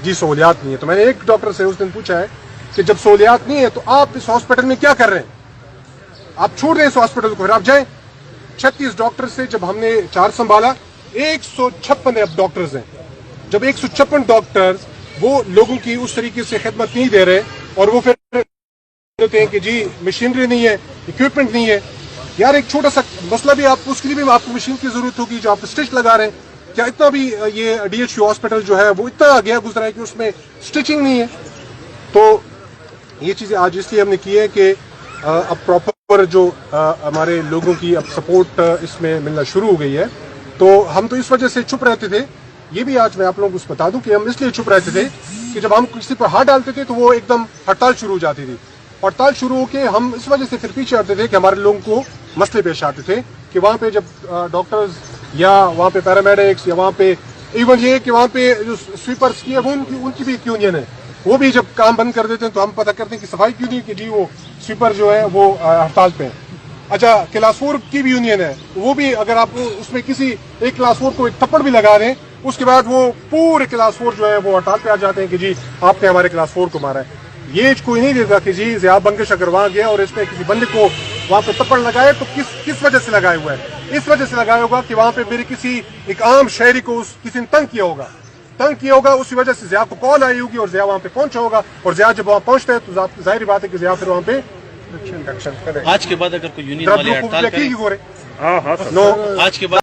جی سہولیات نہیں ہے. تو میں نے ایک ڈاکٹر سے اس دن پوچھا ہے کہ جب سہولیات نہیں ہے تو آپ اس ہاسپٹل میں کیا کر رہے ہیں؟ آپ چھوڑ دیں اس ہاسپٹل کو, پھر آپ جائیں. 36 ڈاکٹر سے جب ہم نے چارج سنبھالا, 156 اب ڈاکٹرز ہیں. جب 156 ڈاکٹرز وہ لوگوں کی اس طریقے سے خدمت نہیں دے رہے, اور وہ پھر ہوتے ہیں کہ جی مشینری نہیں ہے, اکوپمنٹ نہیں ہے. یار ایک چھوٹا سا مسئلہ بھی آپ اس کے لیے بھی آپ کو مشین کی ضرورت ہوگی جو آپ اسٹچ لگا رہے ہیں. کیا اتنا بھی یہ ڈی ایچ یو ہاسپٹل جو ہے وہ اتنا گیا گزرا ہے کہ اس میں اسٹچنگ نہیں ہے؟ تو یہ چیزیں آج اس لیے ہم نے کی ہے کہ اب پراپر جو ہمارے لوگوں کی اب سپورٹ اس میں ملنا شروع ہو گئی ہے. تو ہم تو اس وجہ سے چھپ رہتے تھے. یہ بھی آج میں آپ لوگوں کو بتا دوں کہ ہم اس لیے چھپ رہتے تھے کہ جب ہم کسی پر ہاتھ ڈالتے تھے تو وہ ایک دم ہڑتال شروع ہو جاتی تھی. ہڑتال شروع ہو کے ہم اس وجہ سے پھر پیچھے ہٹتے تھے کہ ہمارے لوگوں کو مسئلے پیش آتے تھے کہ وہاں پہ جب ڈاکٹرز یا وہاں پہ پیرامیڈکس یا وہاں پہ ایون یہ کہ وہاں پہ جو سویپرس کی ہے وہ ان کی بھی ایک یونین ہے, وہ بھی جب کام بند کر دیتے ہیں تو ہم پتہ کرتے ہیں کہ صفائی کیوں نہیں کہ جی وہ سویپر جو ہے وہ ہڑتال پہ ہیں. اچھا کلاس 4 کی بھی یونین ہے, وہ بھی اگر آپ اس میں کسی ایک کلاس 4 کو ایک تھپڑ بھی لگا دیں اس کے بعد وہ پورے کلاس 4 جو ہے وہ ہڑتال پہ آ جاتے ہیں کہ جی آپ نے ہمارے کلاس 4 کو مارا ہے. یہ کوئی نہیں دیتا کہ جی ضیاء بنگش اگر وہاں گیا اور اس نے کسی بندے کو وہاں پہ تھپڑ لگائے تو کس وجہ سے لگائے ہوا ہے؟ اس وجہ سے لگایا ہوگا کہ وہاں پہ میرے کسی ایک عام شہری کو کسی نے تنگ کیا ہوگا, اسی وجہ سے ضیاء کو کال آئی ہوگی اور ضیاء وہاں پہ پہنچا ہوگا, اور ضیاء جب وہاں پہنچتا ہے تو ظاہری بات ہے کہ ضیاء پھر وہاں پہ آج کے بعد اگر کوئی یونین والے ہڑتال کرے, نو آج کے بعد